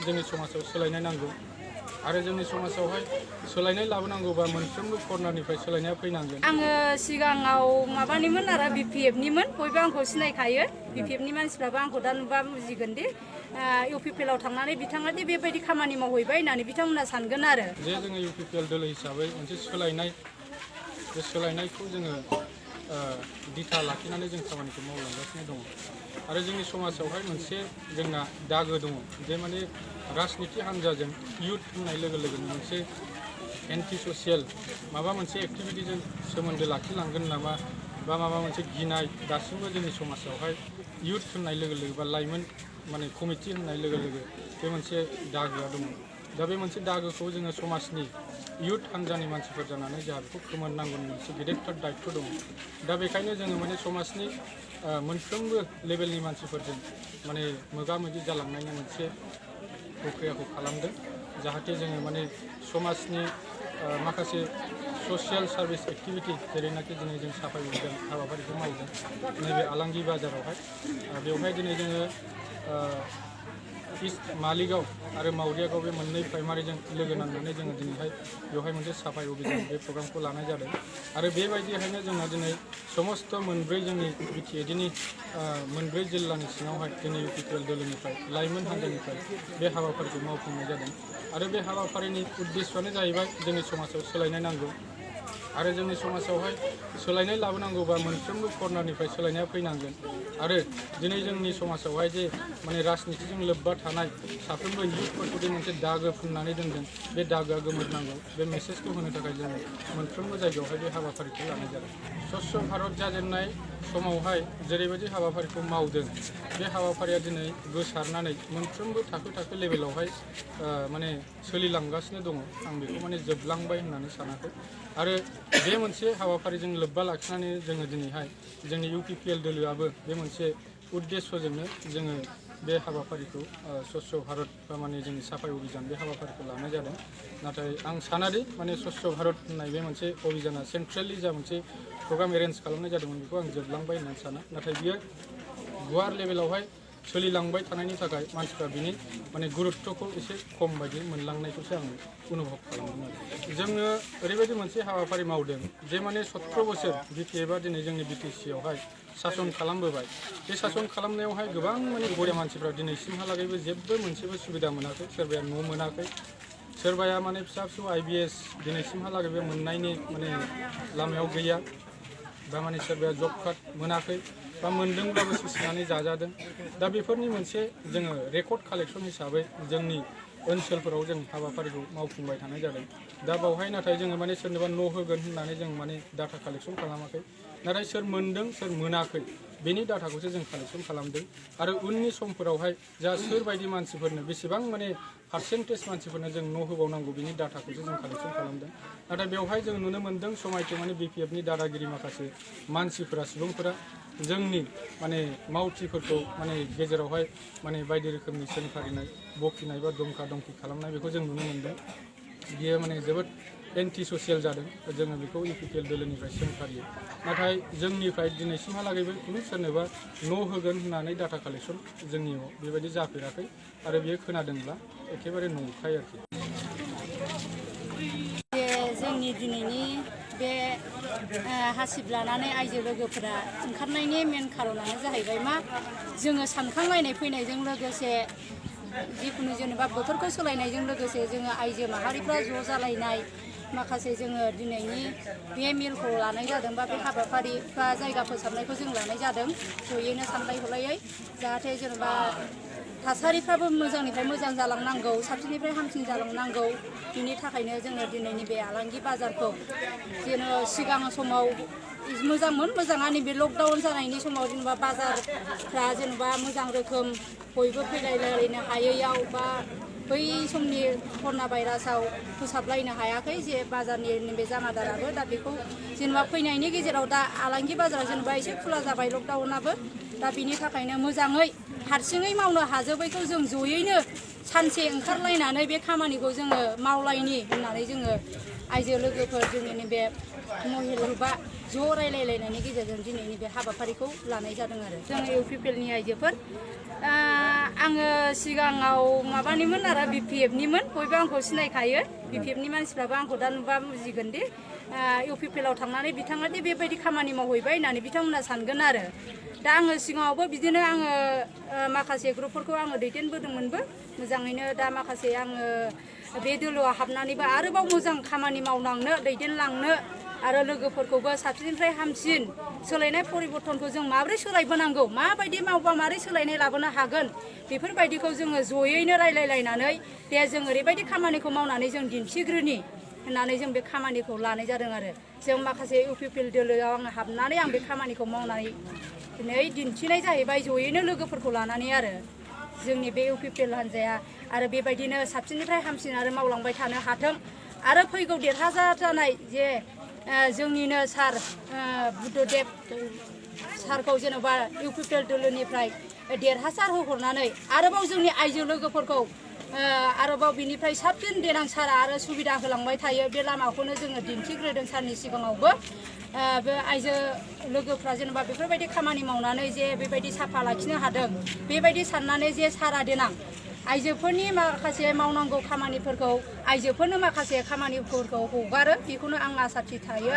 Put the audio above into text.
जोंनि समाजाव सोलायनाय नांगौ आरो जोंनि समाजावहाय सोलायनाय लाबोनांगौबा मोनफ्रोमबो कर्नारनिफ्राय सोलायनाया फैनांगोन। आङो सिगाङाव माबानिमोन आरो BPF-निमोन, बयबो आंखौ सिनायखायो। BPF-नि मानसिफ्राबो आंखौ दा नुबा बुजिगोन दि UPPL-आव थांनानै बिथाङा दि बेबायदि खामानि मावहैबाय होननानै बिथांमोना सानगोन आरो। जे जोङो UPPL दोलो हिसाबै मोनसे सोलायनाय, बे सोलायनायखौ जोङो दिथा लाखिनानै जों खामानिखौ मावलांगासिनो दङ आरो जोंनि समाजावहाय मोनसे जोंना दागो दङ जे माने राजनिति हान्जाजों इयुथ होननाय लोगो लोगोनो मोनसे एन्टि ससियेल माबा मोनसे एक्टिभिटिजों सोमोन्दो लाखिलांगोन नामा बा माबा मोनसे गिनाय दासिमबो जोंनि समाजावहाय इयुथ होननाय लोगो लोगो बा लाइमोन माने कमिटि होननाय लोगो लोगो बे मोनसे दागोआ दङ। दा बे मोनसे दागोखौ जोङो समाजनि इयुथ हान्जानि मानसिफोर जानानै जोंहा बेखौ खोमोरनांगौनि मोनसे गेदेरथार दायित्व दङ। दा बेखायनो जोङो माने समाजनि मोनफ्रोमबो लेभेलनि मानसिफोरजों माने मोगा मोगि जालांनायनि मोनसे प्रक्रियाखौ खालामदों जाहाथे जोङो माने समाजनि माखासे ससियेल सार्भिस एक्टिभिटि जेरैनाखि दिनै जों साफाय अभियान हाबाफारिखौ मावदों नैबे आलांगि बाजारावहाय बेवहाय दिनै जोङो इस्ट मालिगाव आरो मावरियागाव बे मोननै प्राइमारिजों लोगो नांनानै जोङो दिनैहाय बेवहाय मोनसे साफाय अभियान बे प्रग्रामखौ लानाय जादों आरो बेबायदिहायनो जोंना दिनै समस्त मोनब्रै जोंनि BTAD-नि मोनब्रै जिल्लानि सिङावहाय जोंनि UPPL दोलोनिफ्राय लाइमोन हान्जानिफ्राय बे हाबाफारिखौ मावफुंनाय जादों आरो बे हाबाफारिनि उद्देश्यआनो जाहैबाय जोंनि समाजाव सोलायनाय नांगौ आरो जोंनि समाजावहाय सोलायनाय लाबोनांगौबा मोनफ्रोमबो कर्नारनिफ्राय सोलायनाया फैनांगोन आरो दिनै जोंनि समाजावहाय जे माने राजनितिजों लोब्बा थानाय साफ्रोमबो इयुथफोरखौ जे मोनसे दागो फुननानै दोनदों बे दागोआ गोमोरनांगौ बे मेसेजखौ होनो थाखाय जोङो मोनफ्रोमबो जायगायावहाय बे हाबाफारिखौ लानाय जादों। स्वच्छ भारत जाजेननाय समावहाय जेरैबायदि हाबाफारिखौ मावदों बे हाबाफारिया दिनै गोसारनानै मोनफ्रोमबो थाखो थाखो लेभेलावहाय माने सोलिलांगासिनो दङ। आं बेखौ माने जोबलांबाय होननानै सानाखै आरो बे मोनसे हाबाफारिजों लोब्बा लाखिनानै जोङो दिनैहाय जोंनि UPPL दोलोआबो बे मोनसे उद्देश्यजोंनो जोङो बे हाबाफारिखौ स्वच्छ भारत बा माने जोंनि साफाय अभियान बे हाबाफारिखौ लानाय जादों। नाथाय आं सानादि माने स्वच्छ भारत होननाय बे मोनसे अभियाना सेन्ट्रेलि जा मोनसे प्रग्राम एरेन्ज खालामनाय जादोंमोन बेखौ आं जोबलांबाय होननानै साना, नाथाय बियो गुवार लेभेलावहाय सोलिलांबाय थानायनि थाखाय मानसिफ्रा बिनि माने गुरुत्वखौ एसे खम बायदि मोनलांनायखौसो आं अनुभब खालामदों आरो। जोङो ओरैबायदि मोनसे हाबाफारि मावदों जे माने 17 बोसोर BPF-आ दिनै जोंनि BTC-आवहाय सासन खालामबोबाय। बे सासन खालामनायावहाय गोबां माने गरिब मानसिफ्रा दिनैसिमहालागैबो जेबो मोनसेबो सुबिदा मोनाखै, सोरबाया न' मोनाखै, सोरबाया माने फिसा फिसौ IBS दिनैसिमहालागैबो मोननायनि माने लामायाव गैया बा माने सोरबाया जब कार्ड मोनाखै बा मोनदोंब्लाबो सुसिनानै जाजादों। दा बेफोरनि मोनसे जोङो रेकर्ड कालेक्सन हिसाबै जोंनि ओनसोलफोराव जों हाबाफारिखौ मावफुंबाय थानाय जादों। दा बावहाय नाथाय जोङो माने सोरनोबा न' होगोन होननानै जों माने डाटा कालेक्सन खालामाखै, नाथाय सोर मोनदों सोर मोनाखै बेनि डाटाखौसो जों कालेक्सन खालामदों आरो उननि समफोरावहाय जा सोरबायदि मानसिफोरनो बेसेबां माने पार्सेन्टेज मानसिफोरनो जों न' होबावनांगौ बिनि डाटाखौसो जों कालेक्सन खालामदों। नाथाय बेवहाय जों नुनो मोन्दों समायथे माने BPF-नि दादागिरि माखासे मानसिफोरा सुबुंफोरा जोंनि माने मावथिफोरखौ माने गेजेरावहाय माने बायदि रोखोमनि सोंखारिनाय बखिनाय बा दमका दमकि खालामनाय बेखौ जों नुनो मोन्दों। बियो माने जोबोद एन्टि ससियेल जादों। जोङो बेखौ UPPL दोलोनिफ्राय सोंखारियो, नाथाय जोंनिफ्राय दिनैसिमहालागैबो खुनु सोरनोबा न' होगोन होननानै डाटा कालेक्सन जोंनियाव बेबायदि जाफेराखै आरो बियो खोनादोंब्ला एखेबारे नंखाय आरोखि। जोंनि दिनैनि बे हासिब लानानै आइजो लोगोफोरा ओंखारनायनि मेन खारनानो जाहैबाय मा, जोङो सानखांलायनाय फैनायजों लोगोसे जिखुनु जेनेबा बोथोरखौ सोलायनायजों लोगोसे जोङो आइजो माहारिफ्रा ज' जालायनाय माखासे जोङो दिनैनि बे मेलखौ लानाय जादों बा बे हाबाफारि बा जायगा फोसाबनायखौ जों लानाय जादों जयैनो सानलाय हलायै, जाहाथे जेनेबा थासारिफ्राबो मोजांनिफ्राय मोजां जालांनांगौ, साबसिननिफ्राय हामसिन जालांनांगौ। बिनि थाखायनो जोङो दिनैनि बे आलांगि बाजारखौ जेन' सिगां समाव मोजांमोन, मोजाङा नैबे लकडाउन जानायनि समाव जेनेबा बाजारफ्रा जेनेबा मोजां रोखोम बयबो फैलायलायनो हायैयाव बा बै समनि कर'ना भाइरासाव फोसाबलायनो हायाखै जे बाजारनि नैबे जामादाराबो, दा बेखौ जेनेबा फैनायनि गेजेराव दा आलांगि बाजारा जेनेबा एसे खुला जाबाय लकडाउनाबो, दा बिनि थाखायनो मोजाङै हारसिङै मावनो हाजोबैखौ जों जयैनो सानसे ओंखारलायनानै बे खामानिखौ जोङो मावलायनि होननानै जोङो आइजो लोगोफोर जोंनि नैबे महिला बा ज' रायलायलायनायनि गेजेरजों दिनैनि बे हाबाफारिखौ लानाय जादों आरो जों इउपिपिएलनि आइजोफोर आङो सिगाङाव माबानिमोन आरो बिपिएफनिमोन बयबो आंखौ सिनायखायो बिपिएफनि मानसिफ्राबो आंखौ दा नुबा बुजिगोन दि इउपिपिएलाव थांनानै बिथाङा दि बेबायदि खामानि मावहैबाय होननानै बिथांमोना सानगोन आरो दा आङो सिगाङावबो बिदिनो आङो माखासे ग्रुपफोरखौ आङो दैदेनबोदोंमोनबो मोजाङैनो दा माखासे आङो बे दोलोआव हाबनानैबो आरोबाव मोजां खामानि मावलांनो दैदेनलांनो आरो लोगोफोरखौबो साबसिननिफ्राय हामसिन सोलायनाय परिबर्तनखौ जों माबोरै सोलायबोनांगौ माबायदि मावबा माबोरै सोलायनाय लाबोनो हागोन बेफोरबायदिखौ जोङो जयैनो रायलायलायनानै दे जों ओरैबायदि खामानिखौ मावनानै जों दिन्थिग्रोनि होननानै जों बे खामानिखौ लानाय जादों आरो जों माखासे इउपिपिएल दोलोआव आङो हाबनानै आं बे खामानिखौ मावनानै दिन्थिनाय जाहैबाय जयैनो लोगोफोरखौ लानानै आरो जोंनि बे इउपिपिएल हान्जाया आरो बेबायदिनो साबसिननिफ्राय हामसिन आरो मावलांबाय थानो हाथों आरो फैगौ देरहासार जानाय जे जोंनिनो सार बुद्धदेब सारखौ जेन'बा इउपिपिएल दोलोनिफ्राय देरहासार होहरनानै आरोबाव जोंनि आइजो लोगोफोरखौ आरोबाव बिनिफ्राय साबसिन देनां सारा आरो सुबिदा होलांबाय थायो बे लामाखौनो जोङो दिन्थिग्रोदों सारनि सिगाङावबो बे आइजो लोगोफ्रा जेनेबा बेफोरबायदि खामानि मावनानै जे बेबायदि साफा लाखिनो हादों बेबायदि साननानै जे सारा देनां आइजोफोरनि माखासे मावनांगौ खामानिफोरखौ आइजोफोरनो माखासे खामानिफोरखौ हगारो बेखौनो आं आसा थि थायो